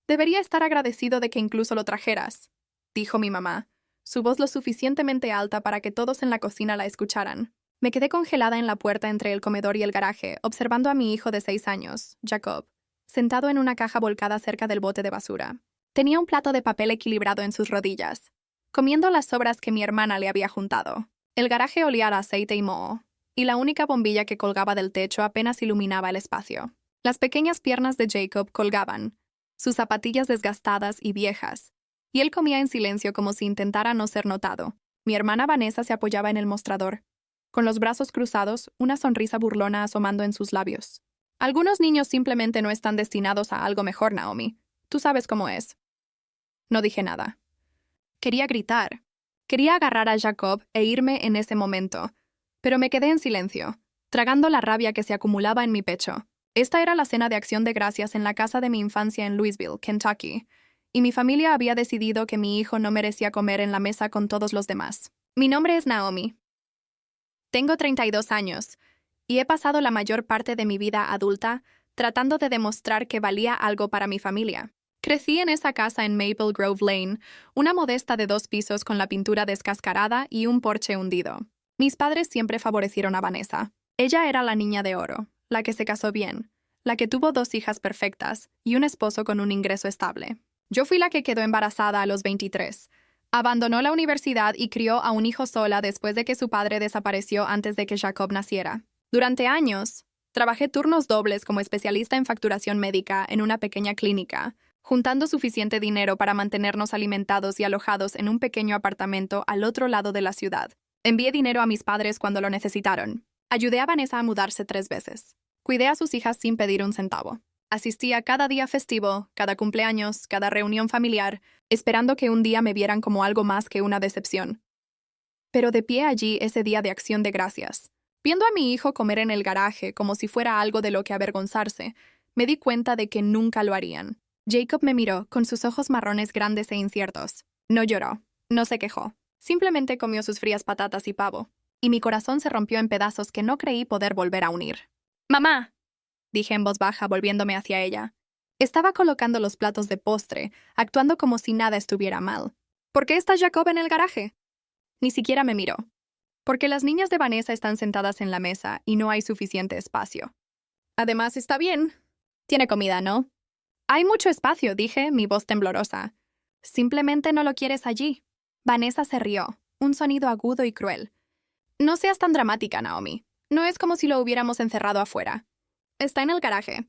Debería estar agradecido de que incluso lo trajeras, dijo mi mamá, su voz lo suficientemente alta para que todos en la cocina la escucharan. Me quedé congelada en la puerta entre el comedor y el garaje, observando a mi hijo de 6 años, Jacob, sentado en una caja volcada cerca del bote de basura. Tenía un plato de papel equilibrado en sus rodillas, comiendo las sobras que mi hermana le había juntado. El garaje olía a aceite y moho, y la única bombilla que colgaba del techo apenas iluminaba el espacio. Las pequeñas piernas de Jacob colgaban, sus zapatillas desgastadas y viejas, y él comía en silencio como si intentara no ser notado. Mi hermana Vanessa se apoyaba en el mostrador, con los brazos cruzados, una sonrisa burlona asomando en sus labios. Algunos niños simplemente no están destinados a algo mejor, Naomi. Tú sabes cómo es. No dije nada. Quería gritar. Quería agarrar a Jacob e irme en ese momento, pero me quedé en silencio, tragando la rabia que se acumulaba en mi pecho. Esta era la cena de acción de gracias en la casa de mi infancia en Louisville, Kentucky, y mi familia había decidido que mi hijo no merecía comer en la mesa con todos los demás. Mi nombre es Naomi. Tengo 32 años, y he pasado la mayor parte de mi vida adulta tratando de demostrar que valía algo para mi familia. Crecí en esa casa en Maple Grove Lane, una modesta de 2 pisos con la pintura descascarada y un porche hundido. Mis padres siempre favorecieron a Vanessa. Ella era la niña de oro, la que se casó bien, la que tuvo 2 hijas perfectas y un esposo con un ingreso estable. Yo fui la que quedó embarazada a los 23. Abandonó la universidad y crió a un hijo sola después de que su padre desapareció antes de que Jacob naciera. Durante años, trabajé turnos dobles como especialista en facturación médica en una pequeña clínica, juntando suficiente dinero para mantenernos alimentados y alojados en un pequeño apartamento al otro lado de la ciudad. Envié dinero a mis padres cuando lo necesitaron. Ayudé a Vanessa a mudarse 3 veces. Cuidé a sus hijas sin pedir un centavo. Asistí a cada día festivo, cada cumpleaños, cada reunión familiar, esperando que un día me vieran como algo más que una decepción. Pero de pie allí ese día de acción de gracias, viendo a mi hijo comer en el garaje como si fuera algo de lo que avergonzarse, me di cuenta de que nunca lo harían. Jacob me miró con sus ojos marrones grandes e inciertos. No lloró, no se quejó. Simplemente comió sus frías patatas y pavo, y mi corazón se rompió en pedazos que no creí poder volver a unir. «¡Mamá!», dije en voz baja, volviéndome hacia ella. Estaba colocando los platos de postre, actuando como si nada estuviera mal. «¿Por qué está Jacob en el garaje?». Ni siquiera me miró. «Porque las niñas de Vanessa están sentadas en la mesa y no hay suficiente espacio». «Además, está bien. Tiene comida, ¿no?». «Hay mucho espacio», dije, mi voz temblorosa. «Simplemente no lo quieres allí». Vanessa se rió, un sonido agudo y cruel. «No seas tan dramática, Naomi. No es como si lo hubiéramos encerrado afuera. Está en el garaje.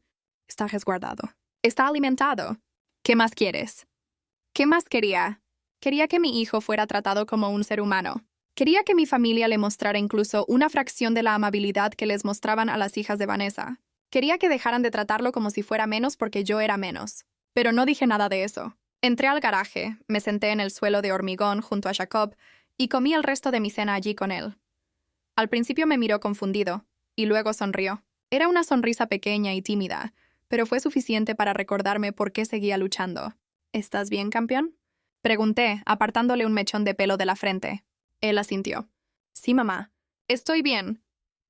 Está resguardado. Está alimentado. ¿Qué más quieres?». ¿Qué más quería? Quería que mi hijo fuera tratado como un ser humano. Quería que mi familia le mostrara incluso una fracción de la amabilidad que les mostraban a las hijas de Vanessa. Quería que dejaran de tratarlo como si fuera menos porque yo era menos. Pero no dije nada de eso. Entré al garaje, me senté en el suelo de hormigón junto a Jacob y comí el resto de mi cena allí con él. Al principio me miró confundido, y luego sonrió. Era una sonrisa pequeña y tímida, pero fue suficiente para recordarme por qué seguía luchando. «¿Estás bien, campeón?», pregunté, apartándole un mechón de pelo de la frente. Él asintió. «Sí, mamá. Estoy bien».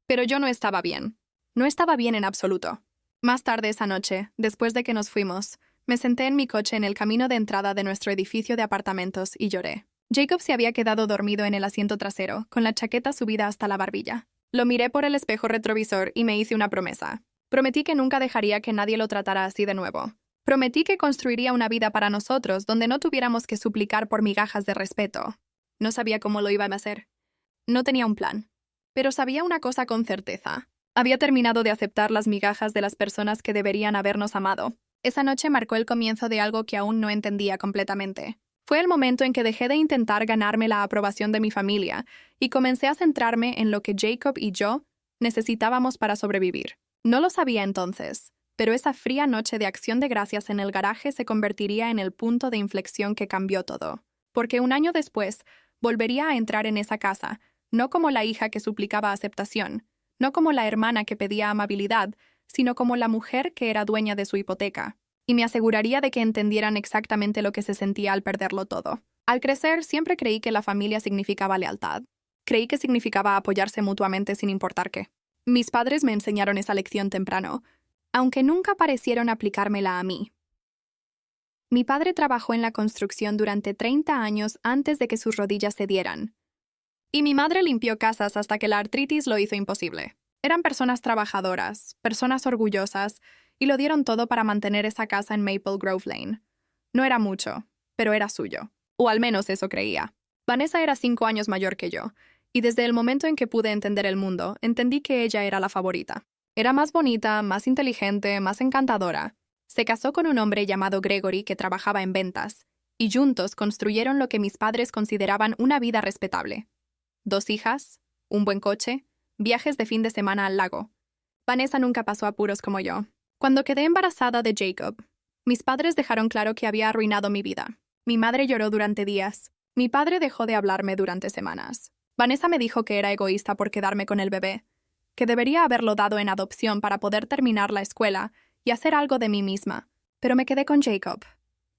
Pero yo no estaba bien. No estaba bien en absoluto. Más tarde esa noche, después de que nos fuimos, me senté en mi coche en el camino de entrada de nuestro edificio de apartamentos y lloré. Jacob se había quedado dormido en el asiento trasero, con la chaqueta subida hasta la barbilla. Lo miré por el espejo retrovisor y me hice una promesa. Prometí que nunca dejaría que nadie lo tratara así de nuevo. Prometí que construiría una vida para nosotros donde no tuviéramos que suplicar por migajas de respeto. No sabía cómo lo iba a hacer. No tenía un plan. Pero sabía una cosa con certeza. Había terminado de aceptar las migajas de las personas que deberían habernos amado. Esa noche marcó el comienzo de algo que aún no entendía completamente. Fue el momento en que dejé de intentar ganarme la aprobación de mi familia y comencé a centrarme en lo que Jacob y yo necesitábamos para sobrevivir. No lo sabía entonces, pero esa fría noche de acción de gracias en el garaje se convertiría en el punto de inflexión que cambió todo. Porque un año después, volvería a entrar en esa casa, no como la hija que suplicaba aceptación, no como la hermana que pedía amabilidad, sino como la mujer que era dueña de su hipoteca. Y me aseguraría de que entendieran exactamente lo que se sentía al perderlo todo. Al crecer, siempre creí que la familia significaba lealtad. Creí que significaba apoyarse mutuamente sin importar qué. Mis padres me enseñaron esa lección temprano, aunque nunca parecieron aplicármela a mí. Mi padre trabajó en la construcción durante 30 años antes de que sus rodillas cedieran. Y mi madre limpió casas hasta que la artritis lo hizo imposible. Eran personas trabajadoras, personas orgullosas, y lo dieron todo para mantener esa casa en Maple Grove Lane. No era mucho, pero era suyo. O al menos eso creía. Vanessa era 5 años mayor que yo, y desde el momento en que pude entender el mundo, entendí que ella era la favorita. Era más bonita, más inteligente, más encantadora. Se casó con un hombre llamado Gregory que trabajaba en ventas, y juntos construyeron lo que mis padres consideraban una vida respetable. 2 hijas, un buen coche, viajes de fin de semana al lago. Vanessa nunca pasó apuros como yo. Cuando quedé embarazada de Jacob, mis padres dejaron claro que había arruinado mi vida. Mi madre lloró durante días. Mi padre dejó de hablarme durante semanas. Vanessa me dijo que era egoísta por quedarme con el bebé, que debería haberlo dado en adopción para poder terminar la escuela y hacer algo de mí misma. Pero me quedé con Jacob,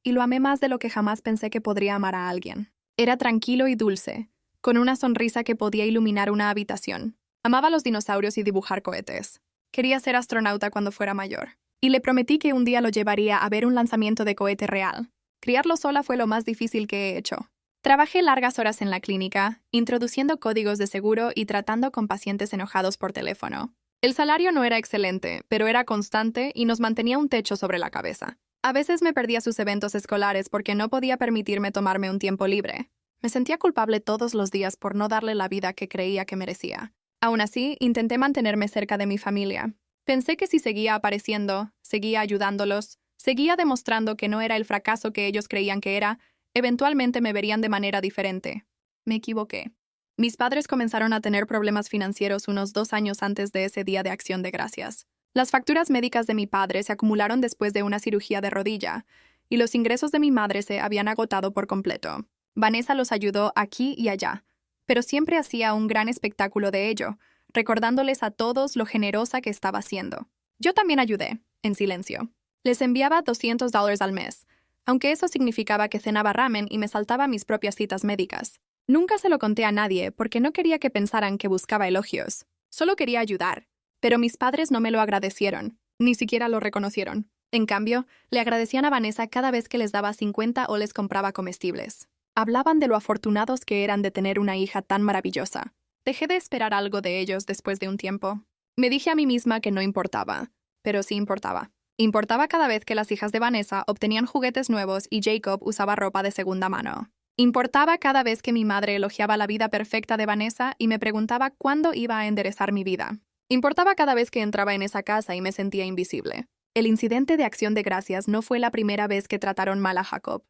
y lo amé más de lo que jamás pensé que podría amar a alguien. Era tranquilo y dulce, con una sonrisa que podía iluminar una habitación. Amaba los dinosaurios y dibujar cohetes. Quería ser astronauta cuando fuera mayor. Y le prometí que un día lo llevaría a ver un lanzamiento de cohete real. Criarlo sola fue lo más difícil que he hecho. Trabajé largas horas en la clínica, introduciendo códigos de seguro y tratando con pacientes enojados por teléfono. El salario no era excelente, pero era constante y nos mantenía un techo sobre la cabeza. A veces me perdía sus eventos escolares porque no podía permitirme tomarme un tiempo libre. Me sentía culpable todos los días por no darle la vida que creía que merecía. Aún así, intenté mantenerme cerca de mi familia. Pensé que si seguía apareciendo, seguía ayudándolos, seguía demostrando que no era el fracaso que ellos creían que era, eventualmente me verían de manera diferente. Me equivoqué. Mis padres comenzaron a tener problemas financieros unos 2 años antes de ese día de Acción de Gracias. Las facturas médicas de mi padre se acumularon después de una cirugía de rodilla, y los ingresos de mi madre se habían agotado por completo. Vanessa los ayudó aquí y allá, pero siempre hacía un gran espectáculo de ello, recordándoles a todos lo generosa que estaba siendo. Yo también ayudé, en silencio. Les enviaba $200 al mes, aunque eso significaba que cenaba ramen y me saltaba mis propias citas médicas. Nunca se lo conté a nadie porque no quería que pensaran que buscaba elogios. Solo quería ayudar. Pero mis padres no me lo agradecieron, ni siquiera lo reconocieron. En cambio, le agradecían a Vanessa cada vez que les daba 50 o les compraba comestibles. Hablaban de lo afortunados que eran de tener una hija tan maravillosa. Dejé de esperar algo de ellos después de un tiempo. Me dije a mí misma que no importaba, pero sí importaba. Importaba cada vez que las hijas de Vanessa obtenían juguetes nuevos y Jacob usaba ropa de segunda mano. Importaba cada vez que mi madre elogiaba la vida perfecta de Vanessa y me preguntaba cuándo iba a enderezar mi vida. Importaba cada vez que entraba en esa casa y me sentía invisible. El incidente de Acción de Gracias no fue la primera vez que trataron mal a Jacob.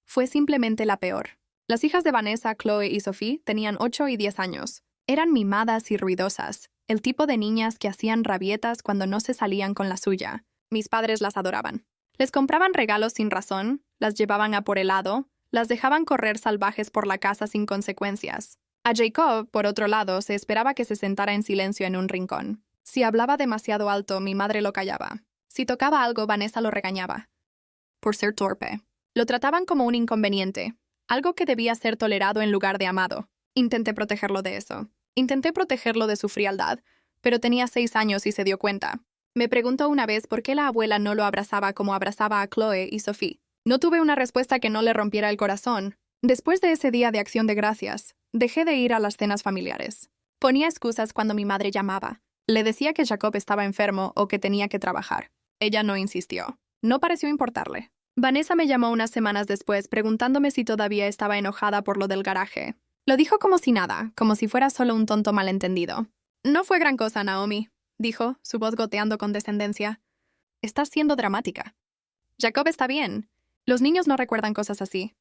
Fue simplemente la peor. Las hijas de Vanessa, Chloe y Sophie tenían 8 y 10 años. Eran mimadas y ruidosas, el tipo de niñas que hacían rabietas cuando no se salían con la suya. Mis padres las adoraban. Les compraban regalos sin razón, las llevaban a por helado, las dejaban correr salvajes por la casa sin consecuencias. A Jacob, por otro lado, se esperaba que se sentara en silencio en un rincón. Si hablaba demasiado alto, mi madre lo callaba. Si tocaba algo, Vanessa lo regañaba. Por ser torpe. Lo trataban como un inconveniente, algo que debía ser tolerado en lugar de amado. Intenté protegerlo de eso. Intenté protegerlo de su frialdad, pero tenía 6 años y se dio cuenta. Me preguntó una vez por qué la abuela no lo abrazaba como abrazaba a Chloe y Sophie. No tuve una respuesta que no le rompiera el corazón. Después de ese día de Acción de Gracias, dejé de ir a las cenas familiares. Ponía excusas cuando mi madre llamaba. Le decía que Jacob estaba enfermo o que tenía que trabajar. Ella no insistió. No pareció importarle. Vanessa me llamó unas semanas después preguntándome si todavía estaba enojada por lo del garaje. Lo dijo como si nada, como si fuera solo un tonto malentendido. No fue gran cosa, Naomi, dijo, su voz goteando con descendencia. Estás siendo dramática. Jacob está bien. Los niños no recuerdan cosas así.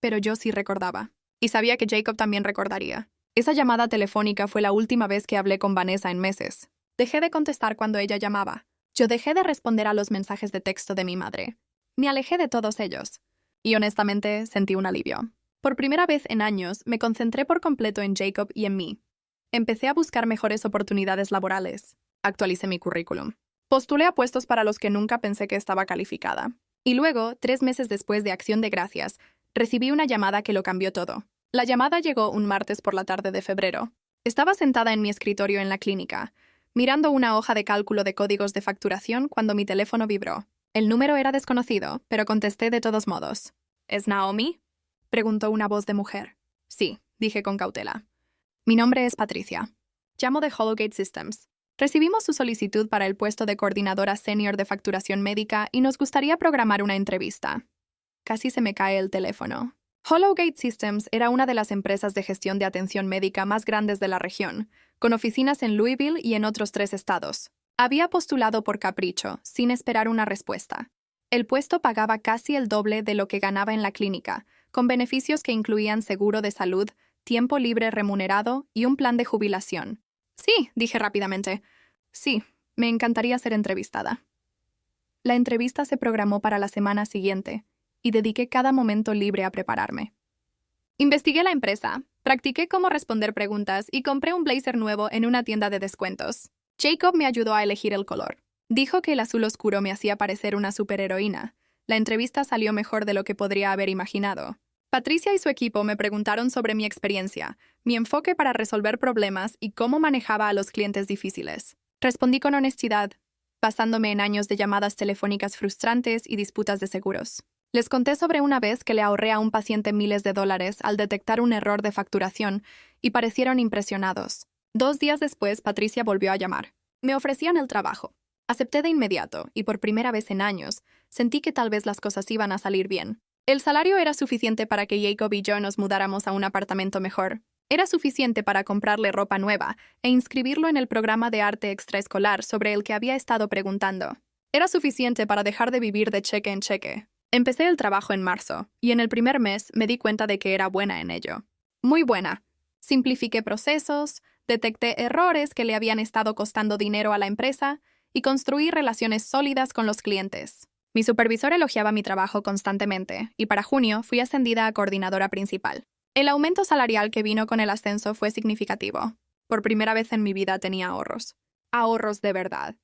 Pero yo sí recordaba. Y sabía que Jacob también recordaría. Esa llamada telefónica fue la última vez que hablé con Vanessa en meses. Dejé de contestar cuando ella llamaba. Yo dejé de responder a los mensajes de texto de mi madre. Me alejé de todos ellos. Y honestamente sentí un alivio. Por primera vez en años, me concentré por completo en Jacob y en mí. Empecé a buscar mejores oportunidades laborales. Actualicé mi currículum. Postulé a puestos para los que nunca pensé que estaba calificada. Y luego, 3 meses después de Acción de Gracias, recibí una llamada que lo cambió todo. La llamada llegó un martes por la tarde de febrero. Estaba sentada en mi escritorio en la clínica, mirando una hoja de cálculo de códigos de facturación cuando mi teléfono vibró. El número era desconocido, pero contesté de todos modos. ¿Es Naomi? Preguntó una voz de mujer. Sí, dije con cautela. Mi nombre es Patricia. Llamo de Hollowgate Systems. Recibimos su solicitud para el puesto de coordinadora senior de facturación médica y nos gustaría programar una entrevista. Casi se me cae el teléfono. Hollowgate Systems era una de las empresas de gestión de atención médica más grandes de la región, con oficinas en Louisville y en otros 3 estados. Había postulado por capricho, sin esperar una respuesta. El puesto pagaba casi el doble de lo que ganaba en la clínica, con beneficios que incluían seguro de salud, tiempo libre remunerado y un plan de jubilación. Sí, dije rápidamente. Sí, me encantaría ser entrevistada. La entrevista se programó para la semana siguiente, y dediqué cada momento libre a prepararme. Investigué la empresa, practiqué cómo responder preguntas y compré un blazer nuevo en una tienda de descuentos. Jacob me ayudó a elegir el color. Dijo que el azul oscuro me hacía parecer una superheroína. La entrevista salió mejor de lo que podría haber imaginado. Patricia y su equipo me preguntaron sobre mi experiencia, mi enfoque para resolver problemas y cómo manejaba a los clientes difíciles. Respondí con honestidad, basándome en años de llamadas telefónicas frustrantes y disputas de seguros. Les conté sobre una vez que le ahorré a un paciente miles de dólares al detectar un error de facturación y parecieron impresionados. 2 días después, Patricia volvió a llamar. Me ofrecían el trabajo. Acepté de inmediato y por primera vez en años sentí que tal vez las cosas iban a salir bien. El salario era suficiente para que Jacob y yo nos mudáramos a un apartamento mejor. Era suficiente para comprarle ropa nueva e inscribirlo en el programa de arte extraescolar sobre el que había estado preguntando. Era suficiente para dejar de vivir de cheque en cheque. Empecé el trabajo en marzo, y en el primer mes me di cuenta de que era buena en ello. Muy buena. Simplifiqué procesos, detecté errores que le habían estado costando dinero a la empresa y construí relaciones sólidas con los clientes. Mi supervisor elogiaba mi trabajo constantemente, y para junio fui ascendida a coordinadora principal. El aumento salarial que vino con el ascenso fue significativo. Por primera vez en mi vida tenía ahorros. Ahorros de verdad.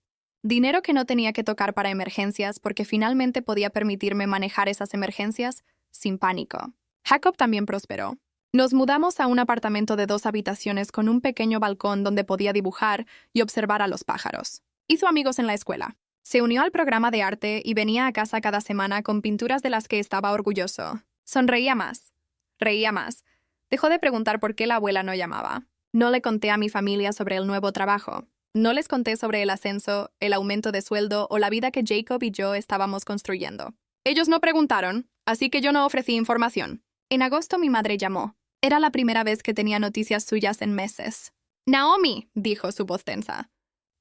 Dinero que no tenía que tocar para emergencias porque finalmente podía permitirme manejar esas emergencias sin pánico. Jacob también prosperó. Nos mudamos a un apartamento de 2 habitaciones con un pequeño balcón donde podía dibujar y observar a los pájaros. Hizo amigos en la escuela. Se unió al programa de arte y venía a casa cada semana con pinturas de las que estaba orgulloso. Sonreía más. Reía más. Dejó de preguntar por qué la abuela no llamaba. No le conté a mi familia sobre el nuevo trabajo. No les conté sobre el ascenso, el aumento de sueldo o la vida que Jacob y yo estábamos construyendo. Ellos no preguntaron, así que yo no ofrecí información. En agosto mi madre llamó. Era la primera vez que tenía noticias suyas en meses. «Naomi», dijo su voz tensa.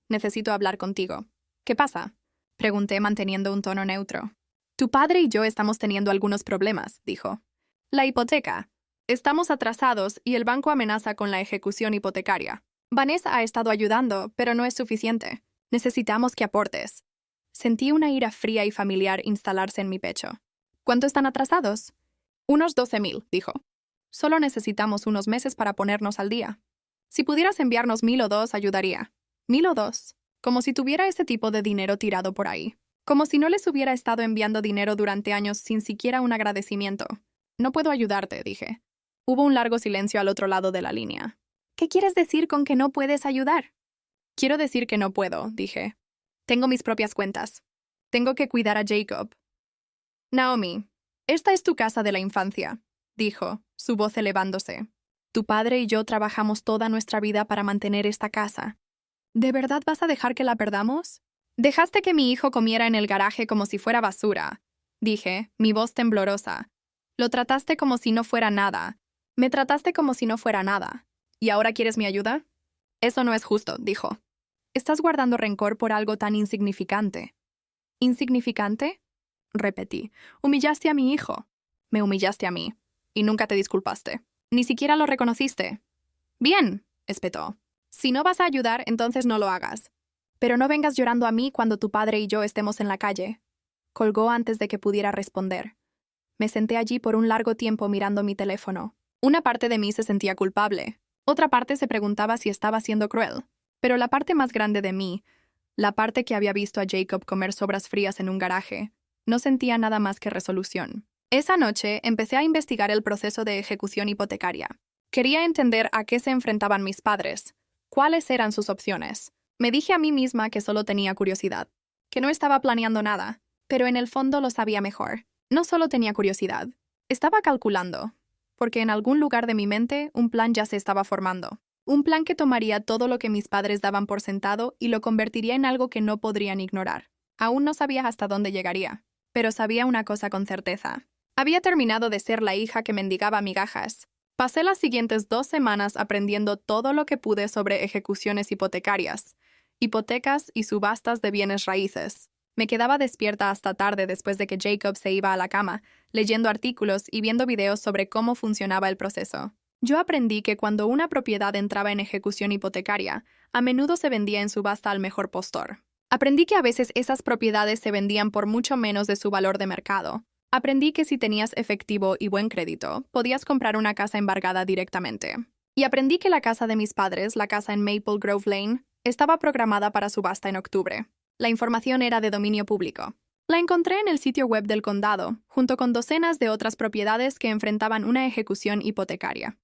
«Necesito hablar contigo». «¿Qué pasa?», pregunté manteniendo un tono neutro. «Tu padre y yo estamos teniendo algunos problemas», dijo. «La hipoteca. Estamos atrasados y el banco amenaza con la ejecución hipotecaria. Vanessa ha estado ayudando, pero no es suficiente. Necesitamos que aportes». Sentí una ira fría y familiar instalarse en mi pecho. «¿Cuánto están atrasados?» «Unos 12,000», dijo. «Solo necesitamos unos meses para ponernos al día. Si pudieras enviarnos 1,000 o 2, ayudaría». 1,000 o 2. Como si tuviera ese tipo de dinero tirado por ahí. Como si no les hubiera estado enviando dinero durante años sin siquiera un agradecimiento. «No puedo ayudarte», dije. Hubo un largo silencio al otro lado de la línea. «¿Qué quieres decir con que no puedes ayudar?» «Quiero decir que no puedo», dije. «Tengo mis propias cuentas. Tengo que cuidar a Jacob». «Naomi, esta es tu casa de la infancia», dijo, su voz elevándose. «Tu padre y yo trabajamos toda nuestra vida para mantener esta casa. ¿De verdad vas a dejar que la perdamos?» «Dejaste que mi hijo comiera en el garaje como si fuera basura», dije, mi voz temblorosa. «Lo trataste como si no fuera nada. Me trataste como si no fuera nada. ¿Y ahora quieres mi ayuda?» «Eso no es justo», dijo. «Estás guardando rencor por algo tan insignificante». «¿Insignificante?», repetí. «Humillaste a mi hijo». «Me humillaste a mí. Y nunca te disculpaste. Ni siquiera lo reconociste». «Bien», espetó. «Si no vas a ayudar, entonces no lo hagas. Pero no vengas llorando a mí cuando tu padre y yo estemos en la calle». Colgó antes de que pudiera responder. Me senté allí por un largo tiempo mirando mi teléfono. Una parte de mí se sentía culpable. Otra parte se preguntaba si estaba siendo cruel. Pero la parte más grande de mí, la parte que había visto a Jacob comer sobras frías en un garaje, no sentía nada más que resolución. Esa noche empecé a investigar el proceso de ejecución hipotecaria. Quería entender a qué se enfrentaban mis padres, cuáles eran sus opciones. Me dije a mí misma que solo tenía curiosidad, que no estaba planeando nada, Pero en el fondo lo sabía mejor. No solo tenía curiosidad. Estaba calculando, porque en algún lugar de mi mente un plan ya se estaba formando. Un plan que tomaría todo lo que mis padres daban por sentado y lo convertiría en algo que no podrían ignorar. Aún no sabía hasta dónde llegaría, pero sabía una cosa con certeza. Había terminado de ser la hija que mendigaba migajas. Pasé las siguientes 2 semanas aprendiendo todo lo que pude sobre ejecuciones hipotecarias, hipotecas y subastas de bienes raíces. Me quedaba despierta hasta tarde después de que Jacob se iba a la cama, leyendo artículos y viendo videos sobre cómo funcionaba el proceso. Yo aprendí que cuando una propiedad entraba en ejecución hipotecaria, a menudo se vendía en subasta al mejor postor. Aprendí que a veces esas propiedades se vendían por mucho menos de su valor de mercado. Aprendí que si tenías efectivo y buen crédito, podías comprar una casa embargada directamente. Y aprendí que la casa de mis padres, la casa en Maple Grove Lane, estaba programada para subasta en octubre. La información era de dominio público. La encontré en el sitio web del condado, junto con docenas de otras propiedades que enfrentaban una ejecución hipotecaria.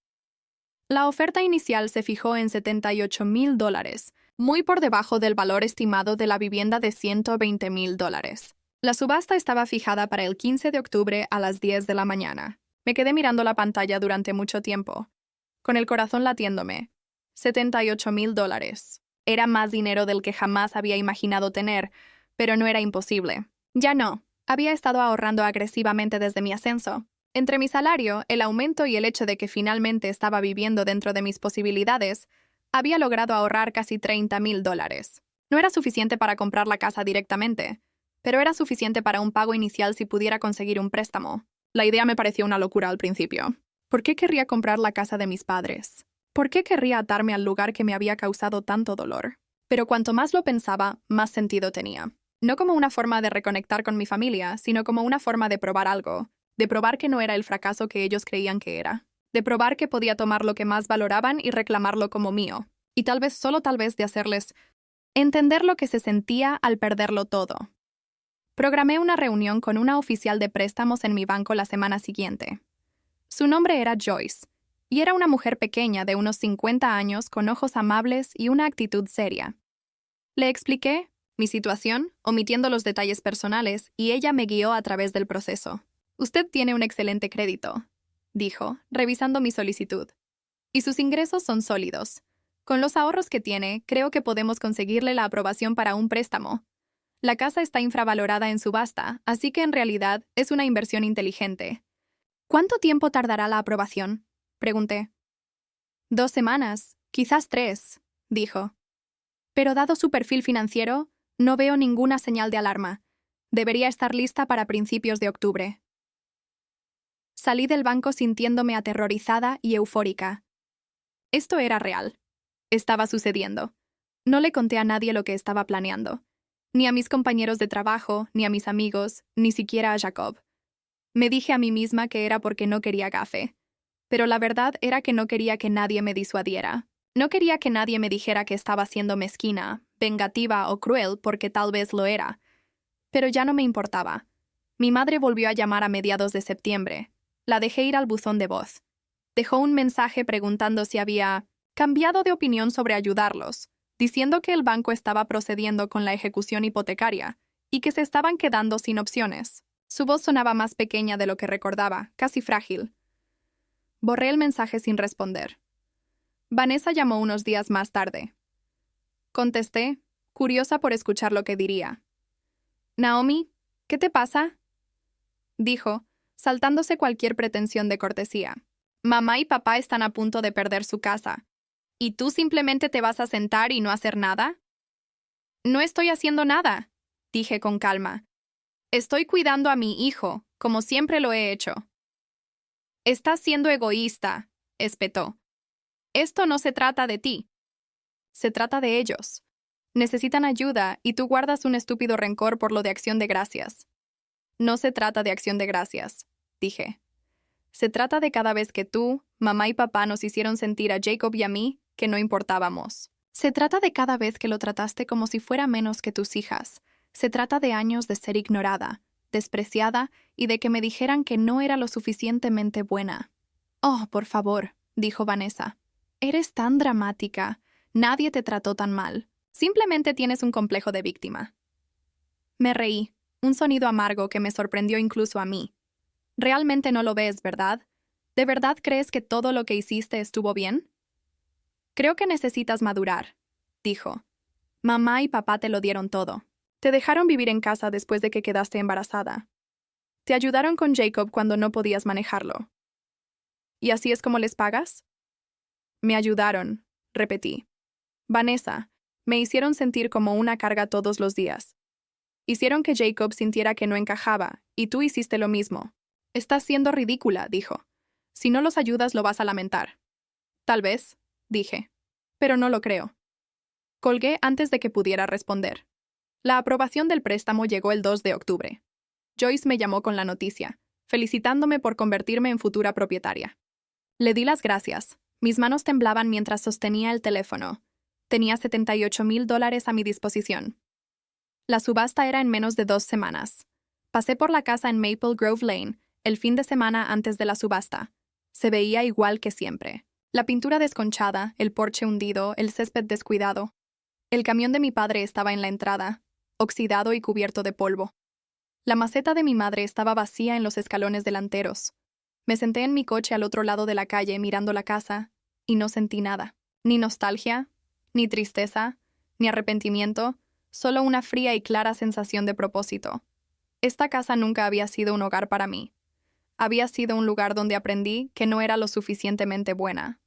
La oferta inicial se fijó en $78,000, muy por debajo del valor estimado de la vivienda de $120,000. La subasta estaba fijada para el 15 de octubre a las 10 de la mañana. Me quedé mirando la pantalla durante mucho tiempo, con el corazón latiéndome. $78,000. Era más dinero del que jamás había imaginado tener, pero no era imposible. Ya no. Había estado ahorrando agresivamente desde mi ascenso. Entre mi salario, el aumento y el hecho de que finalmente estaba viviendo dentro de mis posibilidades, había logrado ahorrar casi $30,000. No era suficiente para comprar la casa directamente, pero era suficiente para un pago inicial si pudiera conseguir un préstamo. La idea me pareció una locura al principio. ¿Por qué querría comprar la casa de mis padres? ¿Por qué querría atarme al lugar que me había causado tanto dolor? Pero cuanto más lo pensaba, más sentido tenía. No como una forma de reconectar con mi familia, sino como una forma de probar algo, de probar que no era el fracaso que ellos creían que era, de probar que podía tomar lo que más valoraban y reclamarlo como mío, y tal vez, solo tal vez, de hacerles entender lo que se sentía al perderlo todo. Programé una reunión con una oficial de préstamos en mi banco la semana siguiente. Su nombre era Joyce, y era una mujer pequeña de unos 50 años con ojos amables y una actitud seria. Le expliqué mi situación, omitiendo los detalles personales, y ella me guió a través del proceso. «Usted tiene un excelente crédito», dijo, revisando mi solicitud. «Y sus ingresos son sólidos. Con los ahorros que tiene, creo que podemos conseguirle la aprobación para un préstamo. La casa está infravalorada en subasta, así que en realidad es una inversión inteligente». «¿Cuánto tiempo tardará la aprobación?», pregunté. «2 semanas, quizás 3», dijo. «Pero dado su perfil financiero, no veo ninguna señal de alarma. Debería estar lista para principios de octubre». Salí del banco sintiéndome aterrorizada y eufórica. Esto era real. Estaba sucediendo. No le conté a nadie lo que estaba planeando. Ni a mis compañeros de trabajo, ni a mis amigos, ni siquiera a Jacob. Me dije a mí misma que era porque no quería gafe. Pero la verdad era que no quería que nadie me disuadiera. No quería que nadie me dijera que estaba siendo mezquina, vengativa o cruel porque tal vez lo era. Pero ya no me importaba. Mi madre volvió a llamar a mediados de septiembre. La dejé ir al buzón de voz. Dejó un mensaje preguntando si había cambiado de opinión sobre ayudarlos, diciendo que el banco estaba procediendo con la ejecución hipotecaria y que se estaban quedando sin opciones. Su voz sonaba más pequeña de lo que recordaba, casi frágil. Borré el mensaje sin responder. Vanessa llamó unos días más tarde. Contesté, curiosa por escuchar lo que diría. «Naomi, ¿qué te pasa?», dijo, saltándose cualquier pretensión de cortesía. «Mamá y papá están a punto de perder su casa. ¿Y tú simplemente te vas a sentar y no hacer nada?». «No estoy haciendo nada», dije con calma. «Estoy cuidando a mi hijo, como siempre lo he hecho». «Estás siendo egoísta», espetó. «Esto no se trata de ti. Se trata de ellos. Necesitan ayuda y tú guardas un estúpido rencor por lo de Acción de Gracias». «No se trata de Acción de Gracias», dije. «Se trata de cada vez que tú, mamá y papá nos hicieron sentir a Jacob y a mí que no importábamos. Se trata de cada vez que lo trataste como si fuera menos que tus hijas. Se trata de años de ser ignorada, despreciada y de que me dijeran que no era lo suficientemente buena». «Oh, por favor», dijo Vanessa. «Eres tan dramática. Nadie te trató tan mal. Simplemente tienes un complejo de víctima». Me reí. un sonido amargo que me sorprendió incluso a mí. Realmente no lo ves, ¿verdad? ¿De verdad crees que todo lo que hiciste estuvo bien? Creo que necesitas madurar, dijo. Mamá y papá te lo dieron todo. Te dejaron vivir en casa después de que quedaste embarazada. Te ayudaron con Jacob cuando no podías manejarlo. ¿Y así es como les pagas? Me ayudaron, repetí. Vanessa, me hicieron sentir como una carga todos los días. Hicieron que Jacob sintiera que no encajaba, y tú hiciste lo mismo. Estás siendo ridícula, dijo. Si no los ayudas lo vas a lamentar. Tal vez, dije. Pero no lo creo. Colgué antes de que pudiera responder. La aprobación del préstamo llegó el 2 de octubre. Joyce me llamó con la noticia, felicitándome por convertirme en futura propietaria. Le di las gracias. Mis manos temblaban mientras sostenía el teléfono. Tenía $78,000 a mi disposición. La subasta era en menos de 2 semanas. Pasé por la casa en Maple Grove Lane, el fin de semana antes de la subasta. Se veía igual que siempre. La pintura desconchada, el porche hundido, el césped descuidado. El camión de mi padre estaba en la entrada, oxidado y cubierto de polvo. La maceta de mi madre estaba vacía en los escalones delanteros. Me senté en mi coche al otro lado de la calle mirando la casa, y no sentí nada. Ni nostalgia, ni tristeza, ni arrepentimiento, solo una fría y clara sensación de propósito. Esta casa nunca había sido un hogar para mí. Había sido un lugar donde aprendí que no era lo suficientemente buena.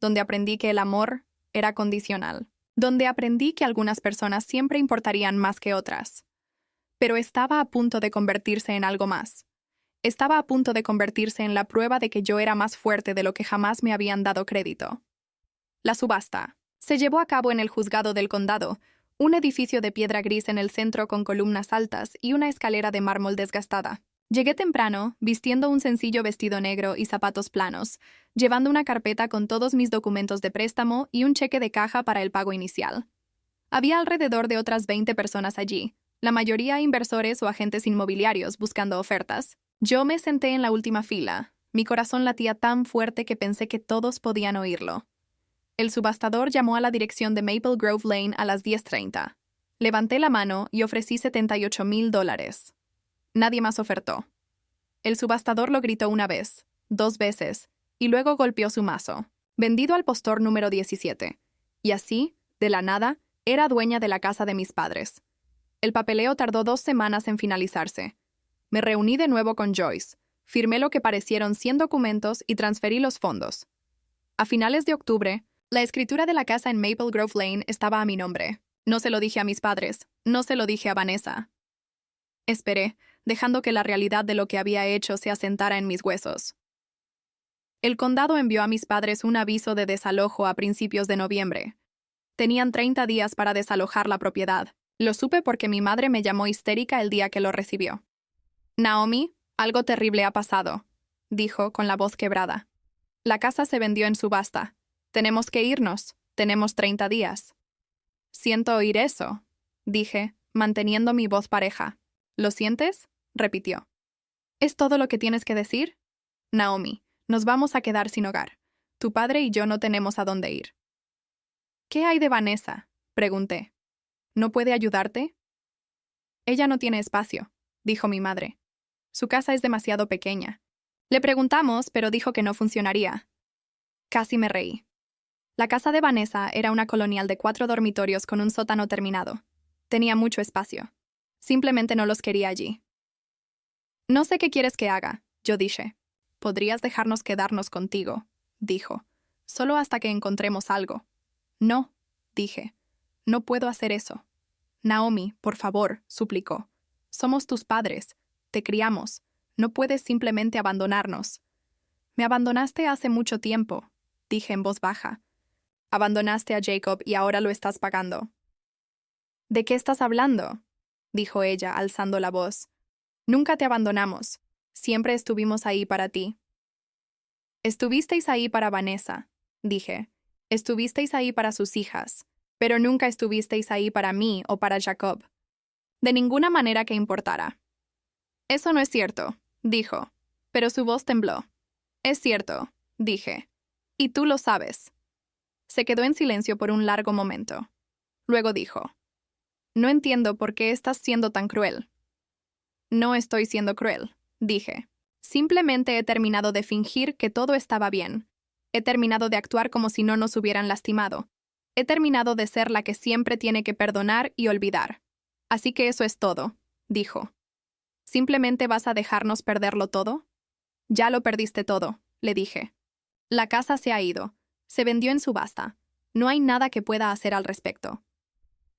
Donde aprendí que el amor era condicional. Donde aprendí que algunas personas siempre importarían más que otras. Pero estaba a punto de convertirse en algo más. Estaba a punto de convertirse en la prueba de que yo era más fuerte de lo que jamás me habían dado crédito. La subasta se llevó a cabo en el juzgado del condado, un edificio de piedra gris en el centro con columnas altas y una escalera de mármol desgastada. Llegué temprano, vistiendo un sencillo vestido negro y zapatos planos, llevando una carpeta con todos mis documentos de préstamo y un cheque de caja para el pago inicial. Había alrededor de otras 20 personas allí, la mayoría inversores o agentes inmobiliarios buscando ofertas. Yo me senté en la última fila. Mi corazón latía tan fuerte que pensé que todos podían oírlo. El subastador llamó a la dirección de Maple Grove Lane a las 10:30. Levanté la mano y ofrecí $78,000. Nadie más ofertó. El subastador lo gritó una vez, 2 veces, y luego golpeó su mazo. Vendido al postor número 17. Y así, de la nada, era dueña de la casa de mis padres. El papeleo tardó 2 semanas en finalizarse. Me reuní de nuevo con Joyce, firmé lo que parecieron 100 documentos y transferí los fondos. A finales de octubre, la escritura de la casa en Maple Grove Lane estaba a mi nombre. No se lo dije a mis padres, no se lo dije a Vanessa. Esperé, dejando que la realidad de lo que había hecho se asentara en mis huesos. El condado envió a mis padres un aviso de desalojo a principios de noviembre. Tenían 30 días para desalojar la propiedad. Lo supe porque mi madre me llamó histérica el día que lo recibió. Naomi, algo terrible ha pasado, dijo con la voz quebrada. La casa se vendió en subasta. Tenemos que irnos. Tenemos 30 días. Siento oír eso, dije, manteniendo mi voz pareja. ¿Lo sientes? Repitió. ¿Es todo lo que tienes que decir? Naomi, nos vamos a quedar sin hogar. Tu padre y yo no tenemos a dónde ir. ¿Qué hay de Vanessa? Pregunté. ¿No puede ayudarte? Ella no tiene espacio, dijo mi madre. Su casa es demasiado pequeña. Le preguntamos, pero dijo que no funcionaría. Casi me reí. La casa de Vanessa era una colonial de 4 dormitorios con un sótano terminado. Tenía mucho espacio. Simplemente no los quería allí. No sé qué quieres que haga, yo dije. Podrías dejarnos quedarnos contigo, dijo. Solo hasta que encontremos algo. No, dije. No puedo hacer eso. Naomi, por favor, suplicó. Somos tus padres. Te criamos. No puedes simplemente abandonarnos. Me abandonaste hace mucho tiempo, dije en voz baja. Abandonaste a Jacob y ahora lo estás pagando. ¿De qué estás hablando? Dijo ella, alzando la voz. Nunca te abandonamos. Siempre estuvimos ahí para ti. Estuvisteis ahí para Vanessa, dije. Estuvisteis ahí para sus hijas, pero nunca estuvisteis ahí para mí o para Jacob. De ninguna manera que importara. Eso no es cierto, dijo, pero su voz tembló. Es cierto, dije. Y tú lo sabes. Se quedó en silencio por un largo momento. Luego dijo, no entiendo por qué estás siendo tan cruel. No estoy siendo cruel, dije. Simplemente he terminado de fingir que todo estaba bien. He terminado de actuar como si no nos hubieran lastimado. He terminado de ser la que siempre tiene que perdonar y olvidar. Así que eso es todo, dijo. ¿Simplemente vas a dejarnos perderlo todo? Ya lo perdiste todo, le dije. La casa se ha ido. Se vendió en subasta. No hay nada que pueda hacer al respecto.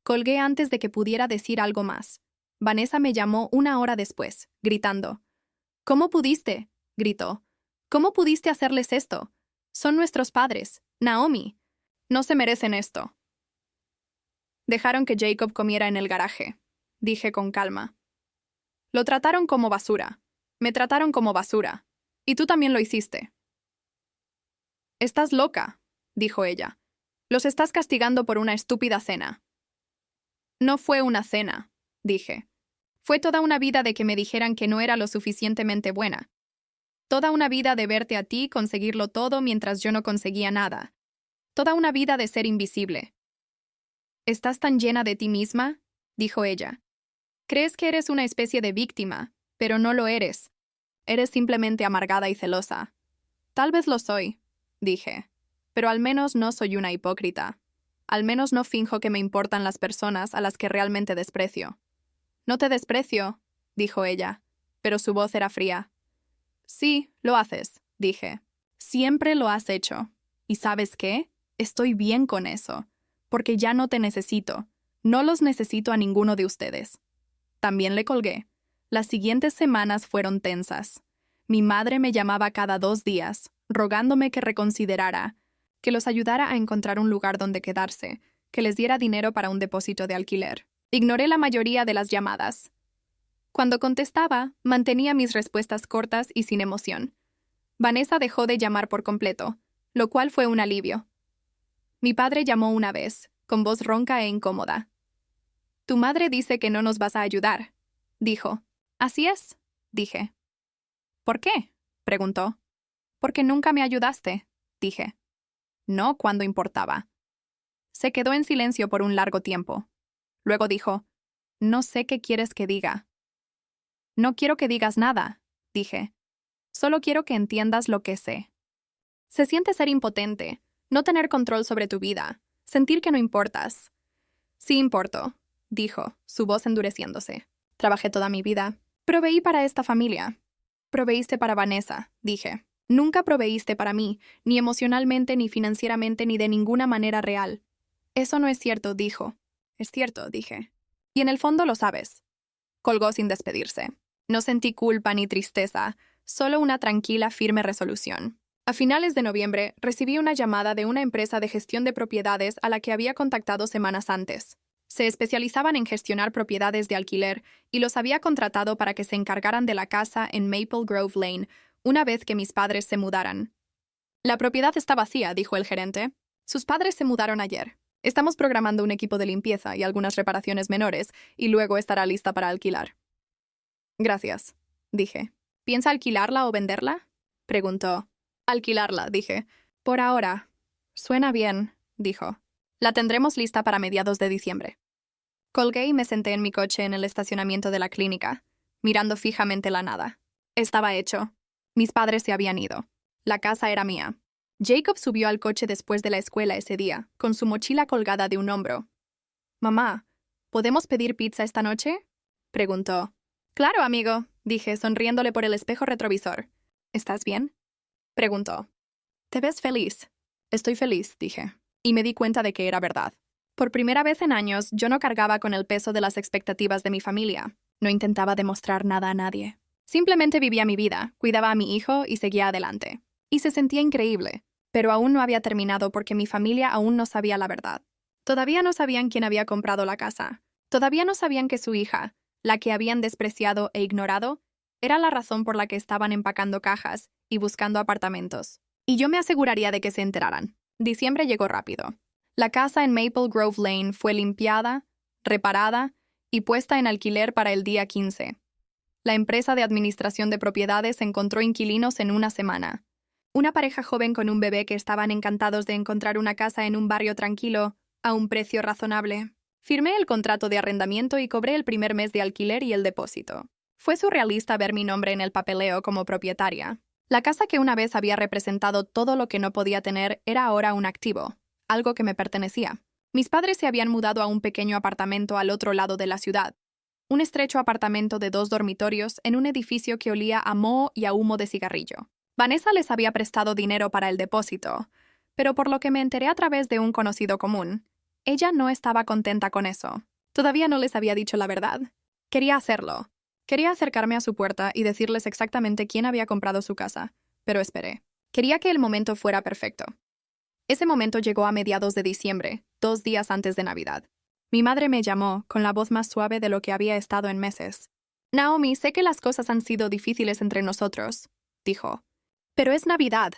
Colgué antes de que pudiera decir algo más. Vanessa me llamó 1 hora después, gritando. ¿Cómo pudiste? Gritó. ¿Cómo pudiste hacerles esto? Son nuestros padres, Naomi. No se merecen esto. Dejaron que Jacob comiera en el garaje, dije con calma. Lo trataron como basura. Me trataron como basura. Y tú también lo hiciste. Estás loca, dijo ella. Los estás castigando por una estúpida cena. No fue una cena, dije. Fue toda una vida de que me dijeran que no era lo suficientemente buena. Toda una vida de verte a ti conseguirlo todo mientras yo no conseguía nada. Toda una vida de ser invisible. ¿Estás tan llena de ti misma? Dijo ella. Crees que eres una especie de víctima, pero no lo eres. Eres simplemente amargada y celosa. Tal vez lo soy, dije, pero al menos no soy una hipócrita. Al menos no finjo que me importan las personas a las que realmente desprecio. No te desprecio, dijo ella, pero su voz era fría. Sí, lo haces, dije. Siempre lo has hecho. ¿Y sabes qué? Estoy bien con eso, porque ya no te necesito. No los necesito a ninguno de ustedes. También le colgué. Las siguientes semanas fueron tensas. Mi madre me llamaba cada 2 días, rogándome que reconsiderara, que los ayudara a encontrar un lugar donde quedarse, que les diera dinero para un depósito de alquiler. Ignoré la mayoría de las llamadas. Cuando contestaba, mantenía mis respuestas cortas y sin emoción. Vanessa dejó de llamar por completo, lo cual fue un alivio. Mi padre llamó una vez, con voz ronca e incómoda. Tu madre dice que no nos vas a ayudar, dijo. Así es, dije. ¿Por qué? Preguntó. Porque nunca me ayudaste, dije. No cuando importaba. Se quedó en silencio por un largo tiempo. Luego dijo, no sé qué quieres que diga. No quiero que digas nada, dije. Solo quiero que entiendas lo que sé. Se siente ser impotente, no tener control sobre tu vida, sentir que no importas. Sí importo, dijo, su voz endureciéndose. Trabajé toda mi vida. Proveí para esta familia. Proveíste para Vanessa, dije. Nunca proveíste para mí, ni emocionalmente, ni financieramente, ni de ninguna manera real. Eso no es cierto, dijo. Es cierto, dije. Y en el fondo lo sabes. Colgó sin despedirse. No sentí culpa ni tristeza, solo una tranquila, firme resolución. A finales de noviembre, recibí una llamada de una empresa de gestión de propiedades a la que había contactado semanas antes. Se especializaban en gestionar propiedades de alquiler y los había contratado para que se encargaran de la casa en Maple Grove Lane una vez que mis padres se mudaran. La propiedad está vacía, dijo el gerente. Sus padres se mudaron ayer. Estamos programando un equipo de limpieza y algunas reparaciones menores, y luego estará lista para alquilar. Gracias, dije. ¿Piensa alquilarla o venderla? Preguntó. Alquilarla, dije. Por ahora. Suena bien, dijo. La tendremos lista para mediados de diciembre. Colgué y me senté en mi coche en el estacionamiento de la clínica, mirando fijamente la nada. Estaba hecho. Mis padres se habían ido. La casa era mía. Jacob subió al coche después de la escuela ese día, con su mochila colgada de un hombro. «Mamá, ¿podemos pedir pizza esta noche?», preguntó. «Claro, amigo», dije, sonriéndole por el espejo retrovisor. «¿Estás bien?», preguntó. «Te ves feliz». «Estoy feliz», dije, y me di cuenta de que era verdad. Por primera vez en años, yo no cargaba con el peso de las expectativas de mi familia. No intentaba demostrar nada a nadie. Simplemente vivía mi vida, cuidaba a mi hijo y seguía adelante. Y se sentía increíble, pero aún no había terminado porque mi familia aún no sabía la verdad. Todavía no sabían quién había comprado la casa. Todavía no sabían que su hija, la que habían despreciado e ignorado, era la razón por la que estaban empacando cajas y buscando apartamentos. Y yo me aseguraría de que se enteraran. Diciembre llegó rápido. La casa en Maple Grove Lane fue limpiada, reparada y puesta en alquiler para el día 15. La empresa de administración de propiedades encontró inquilinos en una semana. Una pareja joven con un bebé que estaban encantados de encontrar una casa en un barrio tranquilo, a un precio razonable. Firmé el contrato de arrendamiento y cobré el primer mes de alquiler y el depósito. Fue surrealista ver mi nombre en el papeleo como propietaria. La casa que una vez había representado todo lo que no podía tener era ahora un activo, algo que me pertenecía. Mis padres se habían mudado a un pequeño apartamento al otro lado de la ciudad. Un estrecho apartamento de 2 dormitorios en un edificio que olía a moho y a humo de cigarrillo. Vanessa les había prestado dinero para el depósito, pero por lo que me enteré a través de un conocido común, ella no estaba contenta con eso. Todavía no les había dicho la verdad. Quería hacerlo. Quería acercarme a su puerta y decirles exactamente quién había comprado su casa, pero esperé. Quería que el momento fuera perfecto. Ese momento llegó a mediados de diciembre, 2 días antes de Navidad. Mi madre me llamó, con la voz más suave de lo que había estado en meses. «Naomi, sé que las cosas han sido difíciles entre nosotros», dijo. «Pero es Navidad.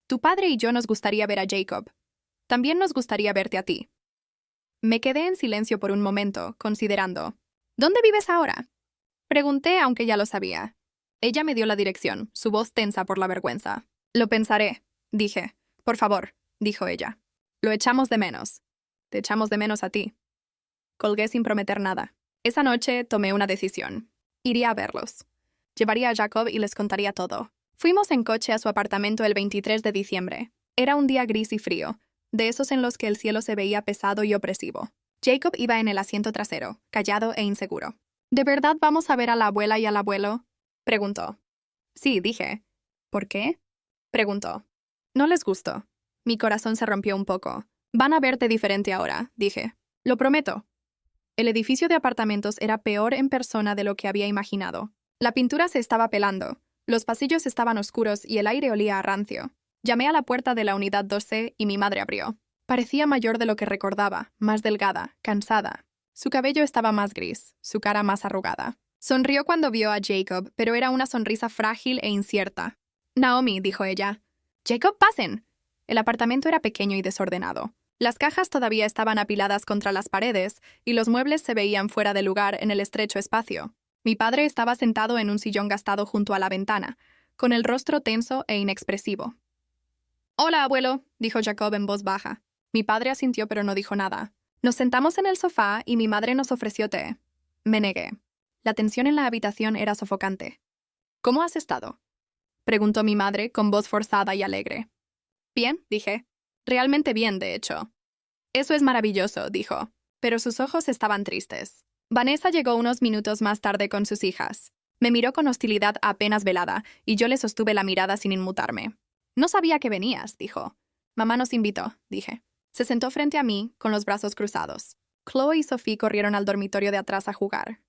Tu padre y yo nos gustaría ver a Jacob. También nos gustaría verte a ti». Me quedé en silencio por un momento, considerando. «¿Dónde vives ahora?», pregunté, aunque ya lo sabía. Ella me dio la dirección, su voz tensa por la vergüenza. «Lo pensaré», dije. «Por favor», dijo ella. «Lo echamos de menos. Te echamos de menos a ti». Colgué sin prometer nada. Esa noche tomé una decisión. Iría a verlos. Llevaría a Jacob y les contaría todo. Fuimos en coche a su apartamento el 23 de diciembre. Era un día gris y frío, de esos en los que el cielo se veía pesado y opresivo. Jacob iba en el asiento trasero, callado e inseguro. «¿De verdad vamos a ver a la abuela y al abuelo?», preguntó. «Sí», dije. «¿Por qué?», preguntó. «No les gustó». Mi corazón se rompió un poco. «Van a verte diferente ahora», dije. «Lo prometo». El edificio de apartamentos era peor en persona de lo que había imaginado. La pintura se estaba pelando, los pasillos estaban oscuros y el aire olía a rancio. Llamé a la puerta de la unidad 2C y mi madre abrió. Parecía mayor de lo que recordaba, más delgada, cansada. Su cabello estaba más gris, su cara más arrugada. Sonrió cuando vio a Jacob, pero era una sonrisa frágil e incierta. «Naomi», dijo ella. «Jacob, pasen». El apartamento era pequeño y desordenado. Las cajas todavía estaban apiladas contra las paredes y los muebles se veían fuera de lugar en el estrecho espacio. Mi padre estaba sentado en un sillón gastado junto a la ventana, con el rostro tenso e inexpresivo. «Hola, abuelo», dijo Jacob en voz baja. Mi padre asintió pero no dijo nada. Nos sentamos en el sofá y mi madre nos ofreció té. Me negué. La tensión en la habitación era sofocante. «¿Cómo has estado?», preguntó mi madre con voz forzada y alegre. «Bien», dije. «Realmente bien, de hecho». «Eso es maravilloso», dijo, pero sus ojos estaban tristes. Vanessa llegó unos minutos más tarde con sus hijas. Me miró con hostilidad apenas velada, y yo le sostuve la mirada sin inmutarme. «No sabía que venías», dijo. «Mamá nos invitó», dije. Se sentó frente a mí, con los brazos cruzados. Chloe y Sophie corrieron al dormitorio de atrás a jugar.